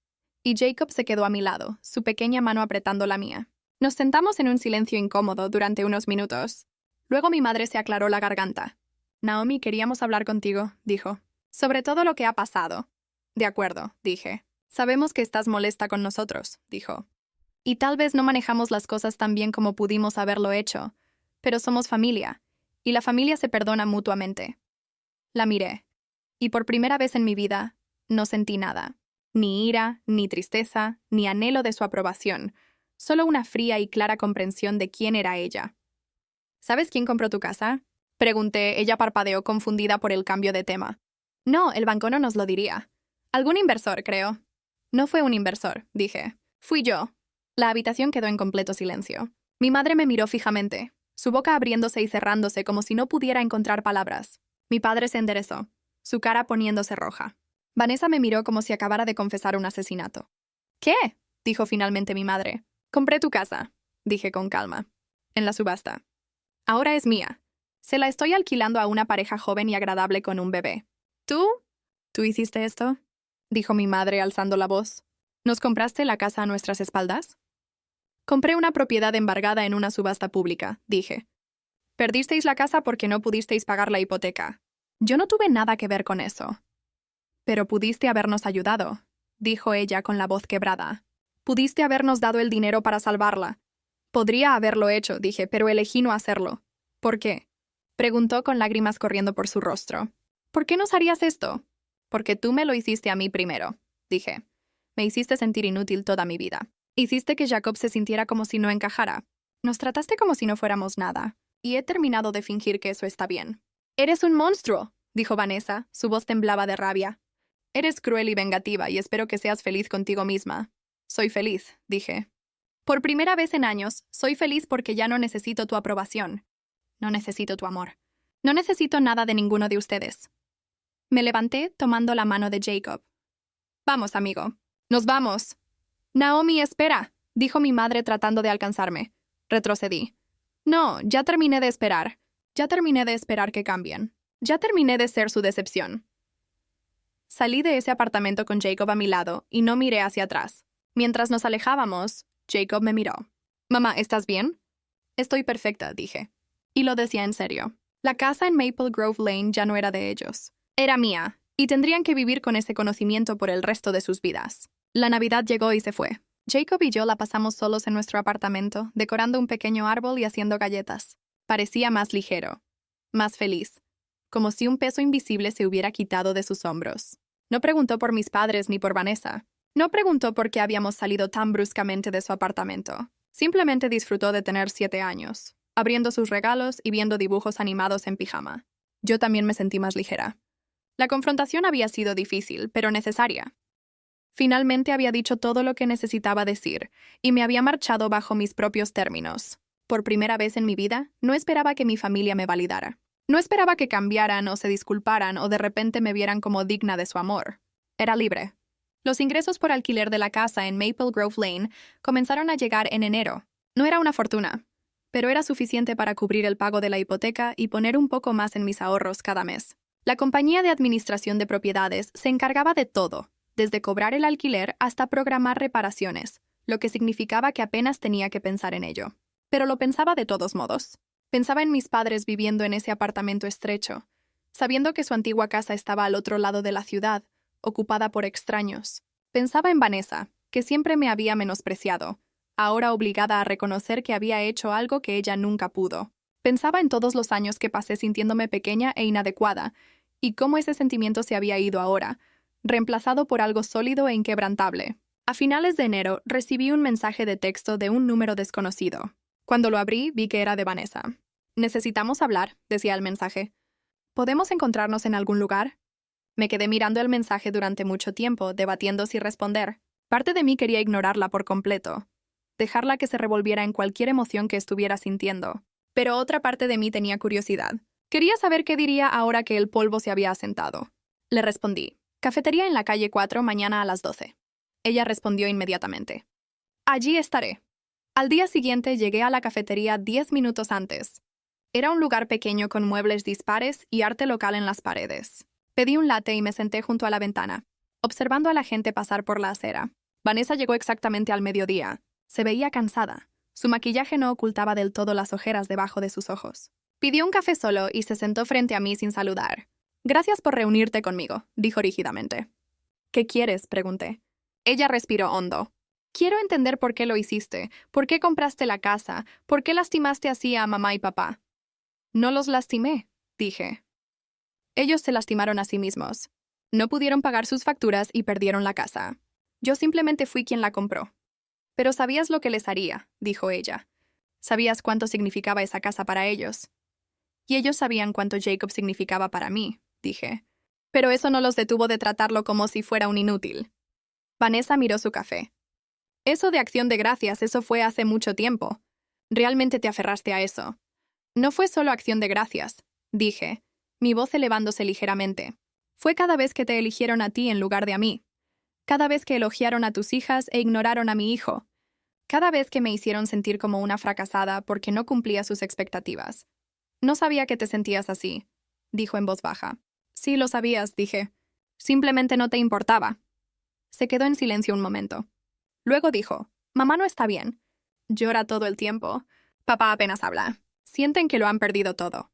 Y Jacob se quedó a mi lado, su pequeña mano apretando la mía. Nos sentamos en un silencio incómodo durante unos minutos. Luego mi madre se aclaró la garganta. «Naomi, queríamos hablar contigo», dijo. «Sobre todo lo que ha pasado». «De acuerdo», dije. «Sabemos que estás molesta con nosotros», dijo. «Y tal vez no manejamos las cosas tan bien como pudimos haberlo hecho, pero somos familia, y la familia se perdona mutuamente». La miré, y por primera vez en mi vida no sentí nada. Ni ira, ni tristeza, ni anhelo de su aprobación, solo una fría y clara comprensión de quién era ella. «¿Sabes quién compró tu casa?», pregunté. Ella parpadeó confundida por el cambio de tema. «No, el banco no nos lo diría. Algún inversor, creo». «No fue un inversor», dije. «Fui yo». La habitación quedó en completo silencio. Mi madre me miró fijamente, su boca abriéndose y cerrándose como si no pudiera encontrar palabras. Mi padre se enderezó, su cara poniéndose roja. Vanessa me miró como si acabara de confesar un asesinato. «¿Qué?», dijo finalmente mi madre. «Compré tu casa», dije con calma. «En la subasta. Ahora es mía. Se la estoy alquilando a una pareja joven y agradable con un bebé». «¿Tú? ¿Tú hiciste esto?», dijo mi madre alzando la voz. «¿Nos compraste la casa a nuestras espaldas?». «Compré una propiedad embargada en una subasta pública», dije. «Perdisteis la casa porque no pudisteis pagar la hipoteca. Yo no tuve nada que ver con eso». «Pero pudiste habernos ayudado», dijo ella con la voz quebrada. «Pudiste habernos dado el dinero para salvarla». «Podría haberlo hecho», dije, «pero elegí no hacerlo». «¿Por qué?», preguntó con lágrimas corriendo por su rostro. «¿Por qué nos harías esto?». «Porque tú me lo hiciste a mí primero», dije. «Me hiciste sentir inútil toda mi vida. Hiciste que Jacob se sintiera como si no encajara. Nos trataste como si no fuéramos nada. Y he terminado de fingir que eso está bien». «Eres un monstruo», dijo Vanessa, su voz temblaba de rabia. «Eres cruel y vengativa y espero que seas feliz contigo misma». Soy feliz, dije. Por primera vez en años, soy feliz porque ya no necesito tu aprobación. No necesito tu amor. No necesito nada de ninguno de ustedes. Me levanté tomando la mano de Jacob. Vamos, amigo. Nos vamos. Naomi, espera, dijo mi madre tratando de alcanzarme. Retrocedí. No, ya terminé de esperar. Ya terminé de esperar que cambien. Ya terminé de ser su decepción. Salí de ese apartamento con Jacob a mi lado y no miré hacia atrás. Mientras nos alejábamos, Jacob me miró. Mamá, ¿estás bien? Estoy perfecta, dije. Y lo decía en serio. La casa en Maple Grove Lane ya no era de ellos. Era mía, y tendrían que vivir con ese conocimiento por el resto de sus vidas. La Navidad llegó y se fue. Jacob y yo la pasamos solos en nuestro apartamento, decorando un pequeño árbol y haciendo galletas. Parecía más ligero, más feliz, como si un peso invisible se hubiera quitado de sus hombros. No preguntó por mis padres ni por Vanessa. No preguntó por qué habíamos salido tan bruscamente de su apartamento. Simplemente disfrutó de tener 7 años, abriendo sus regalos y viendo dibujos animados en pijama. Yo también me sentí más ligera. La confrontación había sido difícil, pero necesaria. Finalmente había dicho todo lo que necesitaba decir, y me había marchado bajo mis propios términos. Por primera vez en mi vida, no esperaba que mi familia me validara. No esperaba que cambiaran o se disculparan o de repente me vieran como digna de su amor. Era libre. Los ingresos por alquiler de la casa en Maple Grove Lane comenzaron a llegar en enero. No era una fortuna, pero era suficiente para cubrir el pago de la hipoteca y poner un poco más en mis ahorros cada mes. La compañía de administración de propiedades se encargaba de todo, desde cobrar el alquiler hasta programar reparaciones, lo que significaba que apenas tenía que pensar en ello. Pero lo pensaba de todos modos. Pensaba en mis padres viviendo en ese apartamento estrecho, sabiendo que su antigua casa estaba al otro lado de la ciudad, ocupada por extraños. Pensaba en Vanessa, que siempre me había menospreciado, ahora obligada a reconocer que había hecho algo que ella nunca pudo. Pensaba en todos los años que pasé sintiéndome pequeña e inadecuada, y cómo ese sentimiento se había ido ahora, reemplazado por algo sólido e inquebrantable. A finales de enero recibí un mensaje de texto de un número desconocido. Cuando lo abrí, vi que era de Vanessa. «Necesitamos hablar», decía el mensaje. «¿Podemos encontrarnos en algún lugar?» Me quedé mirando el mensaje durante mucho tiempo, debatiendo si responder. Parte de mí quería ignorarla por completo, dejarla que se revolviera en cualquier emoción que estuviera sintiendo. Pero otra parte de mí tenía curiosidad. Quería saber qué diría ahora que el polvo se había asentado. Le respondí: «Cafetería en la calle 4, mañana a las 12». Ella respondió inmediatamente: «Allí estaré». Al día siguiente llegué a la cafetería 10 minutos antes. Era un lugar pequeño con muebles dispares y arte local en las paredes. Pedí un latte y me senté junto a la ventana, observando a la gente pasar por la acera. Vanessa llegó exactamente al mediodía. Se veía cansada. Su maquillaje no ocultaba del todo las ojeras debajo de sus ojos. Pidió un café solo y se sentó frente a mí sin saludar. «Gracias por reunirte conmigo», dijo rígidamente. «¿Qué quieres?», pregunté. Ella respiró hondo. «Quiero entender por qué lo hiciste, por qué compraste la casa, por qué lastimaste así a mamá y papá». «No los lastimé», dije. Ellos se lastimaron a sí mismos. No pudieron pagar sus facturas y perdieron la casa. Yo simplemente fui quien la compró. «Pero sabías lo que les haría», dijo ella. «Sabías cuánto significaba esa casa para ellos». «Y ellos sabían cuánto Jacob significaba para mí», dije. «Pero eso no los detuvo de tratarlo como si fuera un inútil». Vanessa miró su café. «Eso de acción de gracias, eso fue hace mucho tiempo. Realmente te aferraste a eso». «No fue solo acción de gracias», dije, mi voz elevándose ligeramente. «Fue cada vez que te eligieron a ti en lugar de a mí. Cada vez que elogiaron a tus hijas e ignoraron a mi hijo. Cada vez que me hicieron sentir como una fracasada porque no cumplía sus expectativas». «No sabía que te sentías así», dijo en voz baja. «Sí, lo sabías», dije. «Simplemente no te importaba». Se quedó en silencio un momento. Luego dijo: «Mamá no está bien. Llora todo el tiempo. Papá apenas habla. Sienten que lo han perdido todo».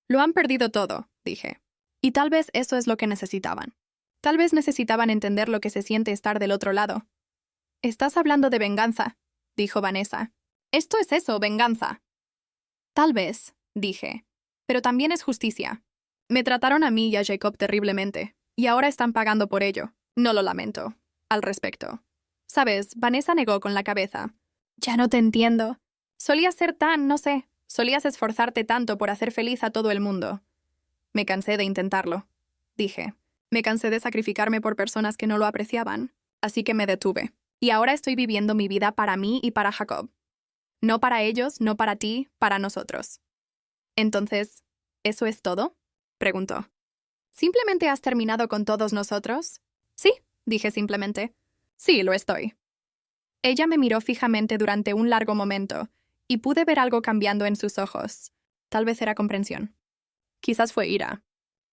«Lo han perdido todo», dije. «Y tal vez eso es lo que necesitaban. Tal vez necesitaban entender lo que se siente estar del otro lado». «Estás hablando de venganza», dijo Vanessa. «Esto es eso, venganza». «Tal vez», dije. «Pero también es justicia. Me trataron a mí y a Jacob terriblemente, y ahora están pagando por ello. No lo lamento. Al respecto». «Sabes», Vanessa negó con la cabeza. «Ya no te entiendo. Solías ser tan, no sé, solías esforzarte tanto por hacer feliz a todo el mundo». «Me cansé de intentarlo», dije. «Me cansé de sacrificarme por personas que no lo apreciaban, así que me detuve. Y ahora estoy viviendo mi vida para mí y para Jacob. No para ellos, no para ti, para nosotros. Entonces, ¿eso es todo? Preguntó. ¿Simplemente has terminado con todos nosotros? Sí, dije simplemente. Sí, lo estoy. Ella me miró fijamente durante un largo momento, y pude ver algo cambiando en sus ojos. Tal vez era comprensión. Quizás fue ira.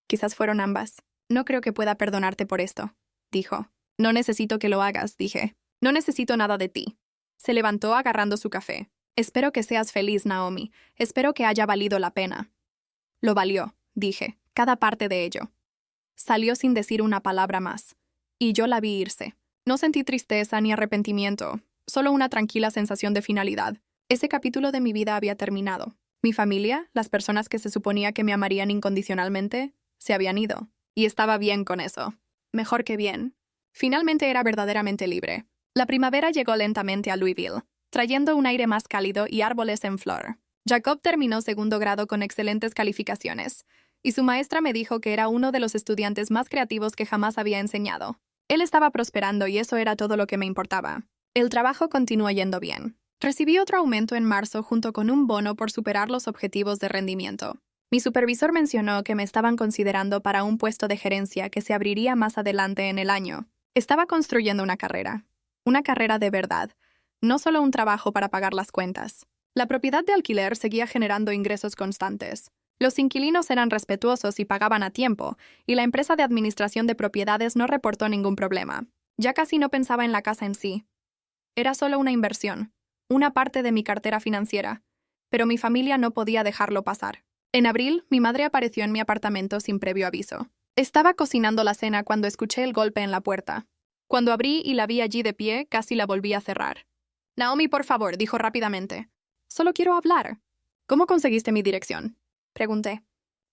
Quizás fueron ambas. No creo que pueda perdonarte por esto, dijo. No necesito que lo hagas, dije. No necesito nada de ti. Se levantó agarrando su café. Espero que seas feliz, Naomi. Espero que haya valido la pena. Lo valió, dije, cada parte de ello. Salió sin decir una palabra más, y yo la vi irse. No sentí tristeza ni arrepentimiento, solo una tranquila sensación de finalidad. Ese capítulo de mi vida había terminado. Mi familia, las personas que se suponía que me amarían incondicionalmente, se habían ido, y estaba bien con eso. Mejor que bien. Finalmente era verdaderamente libre. La primavera llegó lentamente a Louisville, trayendo un aire más cálido y árboles en flor. Jacob terminó segundo grado con excelentes calificaciones, y su maestra me dijo que era uno de los estudiantes más creativos que jamás había enseñado. Él estaba prosperando y eso era todo lo que me importaba. El trabajo continuó yendo bien. Recibí otro aumento en marzo junto con un bono por superar los objetivos de rendimiento. Mi supervisor mencionó que me estaban considerando para un puesto de gerencia que se abriría más adelante en el año. Estaba construyendo una carrera de verdad, no solo un trabajo para pagar las cuentas. La propiedad de alquiler seguía generando ingresos constantes. Los inquilinos eran respetuosos y pagaban a tiempo, y la empresa de administración de propiedades no reportó ningún problema. Ya casi no pensaba en la casa en sí. Era solo una inversión, una parte de mi cartera financiera, pero mi familia no podía dejarlo pasar. En abril, mi madre apareció en mi apartamento sin previo aviso. Estaba cocinando la cena cuando escuché el golpe en la puerta. Cuando abrí y la vi allí de pie, casi la volví a cerrar. Naomi, por favor, dijo rápidamente. Solo quiero hablar. ¿Cómo conseguiste mi dirección? Pregunté.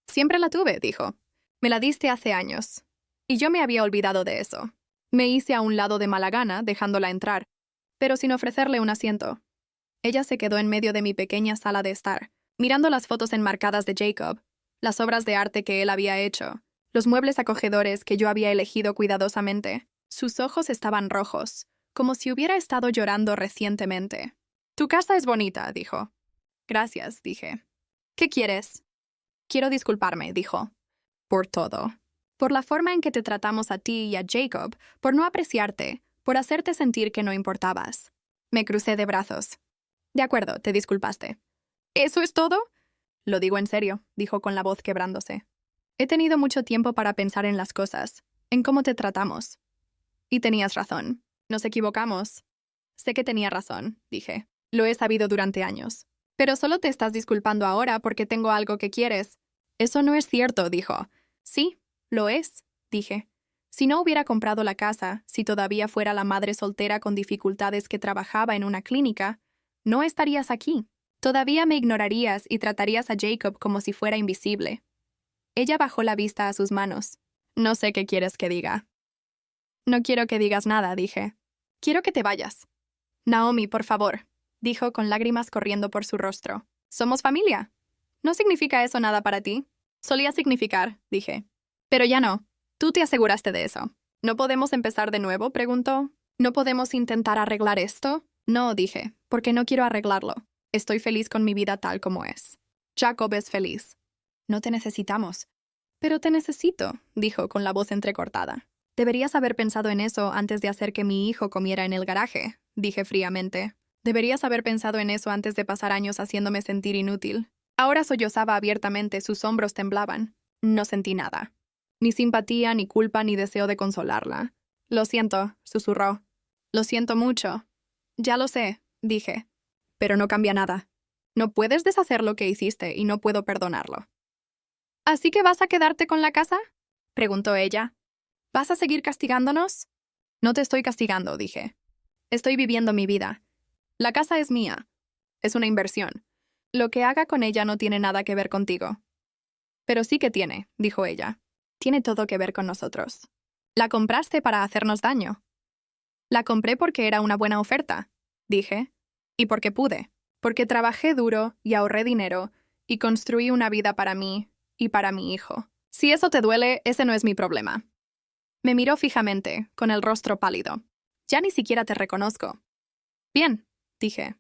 Siempre la tuve, dijo. Me la diste hace años. Y yo me había olvidado de eso. Me hice a un lado de mala gana, dejándola entrar, pero sin ofrecerle un asiento. Ella se quedó en medio de mi pequeña sala de estar, mirando las fotos enmarcadas de Jacob, las obras de arte que él había hecho, los muebles acogedores que yo había elegido cuidadosamente. Sus ojos estaban rojos, como si hubiera estado llorando recientemente. Tu casa es bonita, dijo. Gracias, dije. ¿Qué quieres? Quiero disculparme, dijo. Por todo. Por la forma en que te tratamos a ti y a Jacob, por no apreciarte, por hacerte sentir que no importabas. Me crucé de brazos. De acuerdo, te disculpaste. ¿Eso es todo? Lo digo en serio, dijo con la voz quebrándose. He tenido mucho tiempo para pensar en las cosas, en cómo te tratamos. Y tenías razón. Nos equivocamos. Sé que tenía razón, dije. Lo he sabido durante años. Pero solo te estás disculpando ahora porque tengo algo que quieres. Eso no es cierto, dijo. Sí, lo es, dije. Si no hubiera comprado la casa, si todavía fuera la madre soltera con dificultades que trabajaba en una clínica, no estarías aquí. Todavía me ignorarías y tratarías a Jacob como si fuera invisible. Ella bajó la vista a sus manos. No sé qué quieres que diga. No quiero que digas nada, dije. Quiero que te vayas. Naomi, por favor, dijo con lágrimas corriendo por su rostro. Somos familia. ¿No significa eso nada para ti? Solía significar, dije. Pero ya no. Tú te aseguraste de eso. ¿No podemos empezar de nuevo?, preguntó. ¿No podemos intentar arreglar esto? No, dije, porque no quiero arreglarlo. Estoy feliz con mi vida tal como es. Jacob es feliz. No te necesitamos. Pero te necesito, dijo con la voz entrecortada. Deberías haber pensado en eso antes de hacer que mi hijo comiera en el garaje, dije fríamente. Deberías haber pensado en eso antes de pasar años haciéndome sentir inútil. Ahora sollozaba abiertamente, sus hombros temblaban. No sentí nada. Ni simpatía, ni culpa, ni deseo de consolarla. Lo siento, susurró. Lo siento mucho. Ya lo sé, dije. Pero no cambia nada. No puedes deshacer lo que hiciste y no puedo perdonarlo. ¿Así que vas a quedarte con la casa?, preguntó ella. ¿Vas a seguir castigándonos? No te estoy castigando, dije. Estoy viviendo mi vida. La casa es mía. Es una inversión. Lo que haga con ella no tiene nada que ver contigo. Pero sí que tiene, dijo ella. Tiene todo que ver con nosotros. La compraste para hacernos daño. La compré porque era una buena oferta, dije. Y porque pude. Porque trabajé duro y ahorré dinero y construí una vida para mí y para mi hijo. Si eso te duele, ese no es mi problema. Me miró fijamente, con el rostro pálido. Ya ni siquiera te reconozco. Bien, dije.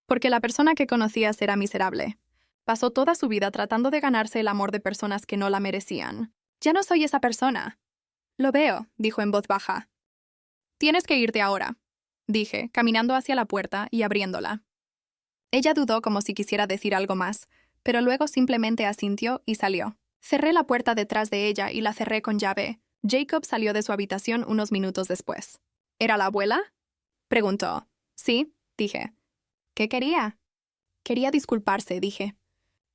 Porque la persona que conocías era miserable. Pasó toda su vida tratando de ganarse el amor de personas que no la merecían. Ya no soy esa persona. Lo veo, dijo en voz baja. Tienes que irte ahora, dije, caminando hacia la puerta y abriéndola. Ella dudó como si quisiera decir algo más, pero luego simplemente asintió y salió. Cerré la puerta detrás de ella y la cerré con llave. Jacob salió de su habitación unos minutos después. ¿Era la abuela?, preguntó. Sí, dije. ¿Qué quería? Quería disculparse, dije.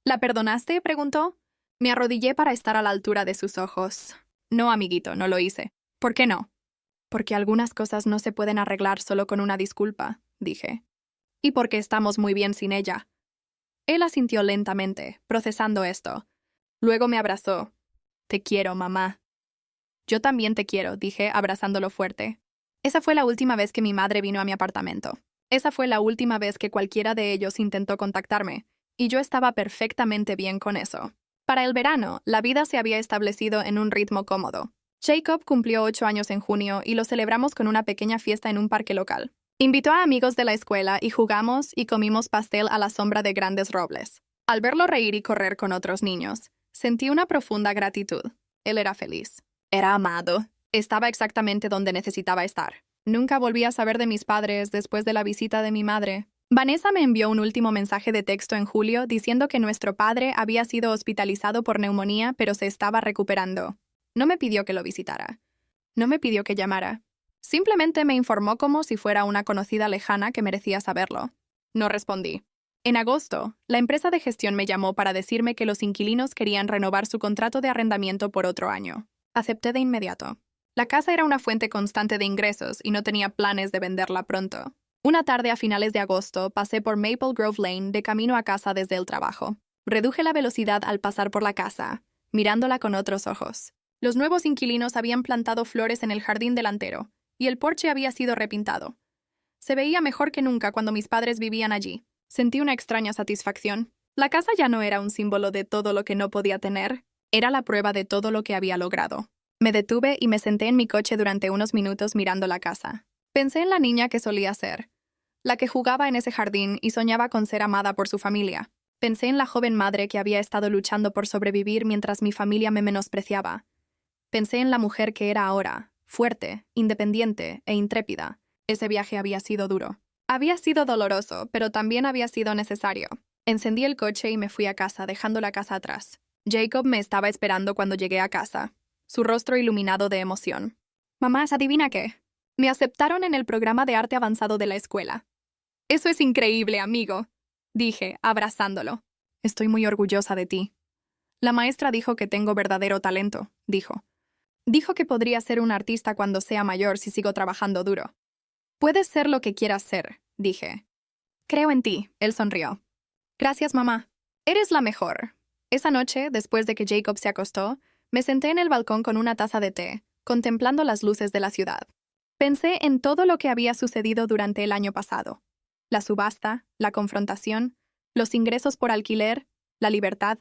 ¿La perdonaste?, preguntó. Me arrodillé para estar a la altura de sus ojos. No, amiguito, no lo hice. ¿Por qué no? Porque algunas cosas no se pueden arreglar solo con una disculpa, dije. Y porque estamos muy bien sin ella. Él asintió lentamente, procesando esto. Luego me abrazó. Te quiero, mamá. Yo también te quiero, dije, abrazándolo fuerte. Esa fue la última vez que mi madre vino a mi apartamento. Esa fue la última vez que cualquiera de ellos intentó contactarme, y yo estaba perfectamente bien con eso. Para el verano, la vida se había establecido en un ritmo cómodo. Jacob cumplió 8 años en junio y lo celebramos con una pequeña fiesta en un parque local. Invitó a amigos de la escuela y jugamos y comimos pastel a la sombra de grandes robles. Al verlo reír y correr con otros niños, sentí una profunda gratitud. Él era feliz. Era amado. Estaba exactamente donde necesitaba estar. Nunca volví a saber de mis padres después de la visita de mi madre. Vanessa me envió un último mensaje de texto en julio diciendo que nuestro padre había sido hospitalizado por neumonía, pero se estaba recuperando. No me pidió que lo visitara. No me pidió que llamara. Simplemente me informó como si fuera una conocida lejana que merecía saberlo. No respondí. En agosto, la empresa de gestión me llamó para decirme que los inquilinos querían renovar su contrato de arrendamiento por otro año. Acepté de inmediato. La casa era una fuente constante de ingresos y no tenía planes de venderla pronto. Una tarde a finales de agosto pasé por Maple Grove Lane de camino a casa desde el trabajo. Reduje la velocidad al pasar por la casa, mirándola con otros ojos. Los nuevos inquilinos habían plantado flores en el jardín delantero, y el porche había sido repintado. Se veía mejor que nunca cuando mis padres vivían allí. Sentí una extraña satisfacción. La casa ya no era un símbolo de todo lo que no podía tener, era la prueba de todo lo que había logrado. Me detuve y me senté en mi coche durante unos minutos mirando la casa. Pensé en la niña que solía ser, la que jugaba en ese jardín y soñaba con ser amada por su familia. Pensé en la joven madre que había estado luchando por sobrevivir mientras mi familia me menospreciaba. Pensé en la mujer que era ahora, fuerte, independiente e intrépida. Ese viaje había sido duro. Había sido doloroso, pero también había sido necesario. Encendí el coche y me fui a casa, dejando la casa atrás. Jacob me estaba esperando cuando llegué a casa, su rostro iluminado de emoción. «Mamá, ¿adivina qué? Me aceptaron en el programa de arte avanzado de la escuela». «Eso es increíble, amigo», dije, abrazándolo. «Estoy muy orgullosa de ti». «La maestra dijo que tengo verdadero talento», dijo. «Dijo que podría ser un artista cuando sea mayor si sigo trabajando duro». «Puedes ser lo que quieras ser», dije. «Creo en ti», él sonrió. «Gracias, mamá. Eres la mejor». Esa noche, después de que Jacob se acostó, me senté en el balcón con una taza de té, contemplando las luces de la ciudad. Pensé en todo lo que había sucedido durante el año pasado. La subasta, la confrontación, los ingresos por alquiler, la libertad.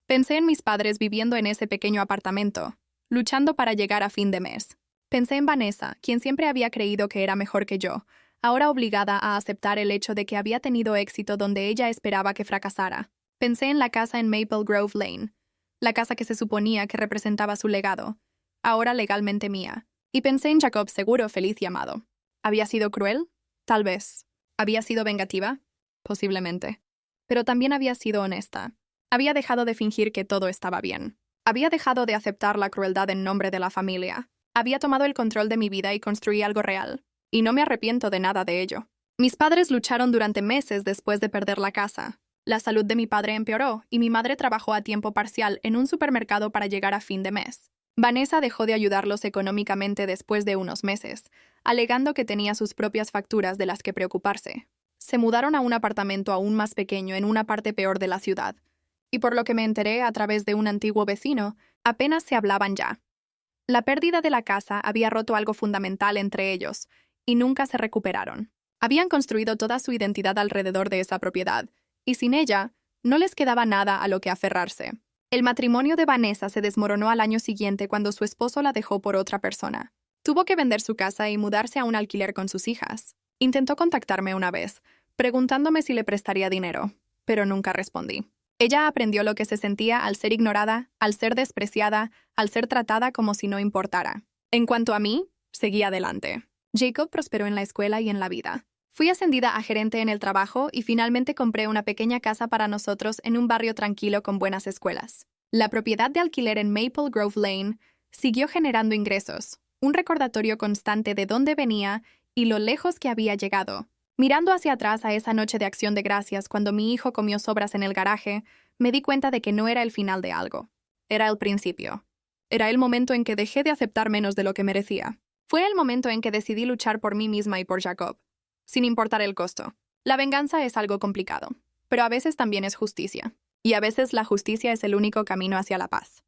Pensé en mis padres viviendo en ese pequeño apartamento, luchando para llegar a fin de mes. Pensé en Vanessa, quien siempre había creído que era mejor que yo, ahora obligada a aceptar el hecho de que había tenido éxito donde ella esperaba que fracasara. Pensé en la casa en Maple Grove Lane, la casa que se suponía que representaba su legado, ahora legalmente mía. Y pensé en Jacob seguro, feliz y amado. ¿Había sido cruel? Tal vez. ¿Había sido vengativa? Posiblemente. Pero también había sido honesta. Había dejado de fingir que todo estaba bien. Había dejado de aceptar la crueldad en nombre de la familia. Había tomado el control de mi vida y construí algo real. Y no me arrepiento de nada de ello. Mis padres lucharon durante meses después de perder la casa. La salud de mi padre empeoró y mi madre trabajó a tiempo parcial en un supermercado para llegar a fin de mes. Vanessa dejó de ayudarlos económicamente después de unos meses, alegando que tenía sus propias facturas de las que preocuparse. Se mudaron a un apartamento aún más pequeño en una parte peor de la ciudad, y por lo que me enteré a través de un antiguo vecino, apenas se hablaban ya. La pérdida de la casa había roto algo fundamental entre ellos, y nunca se recuperaron. Habían construido toda su identidad alrededor de esa propiedad, y sin ella, no les quedaba nada a lo que aferrarse. El matrimonio de Vanessa se desmoronó al año siguiente cuando su esposo la dejó por otra persona. Tuvo que vender su casa y mudarse a un alquiler con sus hijas. Intentó contactarme una vez, preguntándome si le prestaría dinero, pero nunca respondí. Ella aprendió lo que se sentía al ser ignorada, al ser despreciada, al ser tratada como si no importara. En cuanto a mí, seguí adelante. Jacob prosperó en la escuela y en la vida. Fui ascendida a gerente en el trabajo y finalmente compré una pequeña casa para nosotros en un barrio tranquilo con buenas escuelas. La propiedad de alquiler en Maple Grove Lane siguió generando ingresos, un recordatorio constante de dónde venía y lo lejos que había llegado. Mirando hacia atrás a esa noche de Acción de Gracias cuando mi hijo comió sobras en el garaje, me di cuenta de que no era el final de algo. Era el principio. Era el momento en que dejé de aceptar menos de lo que merecía. Fue el momento en que decidí luchar por mí misma y por Jacob, sin importar el costo. La venganza es algo complicado, pero a veces también es justicia. Y a veces la justicia es el único camino hacia la paz.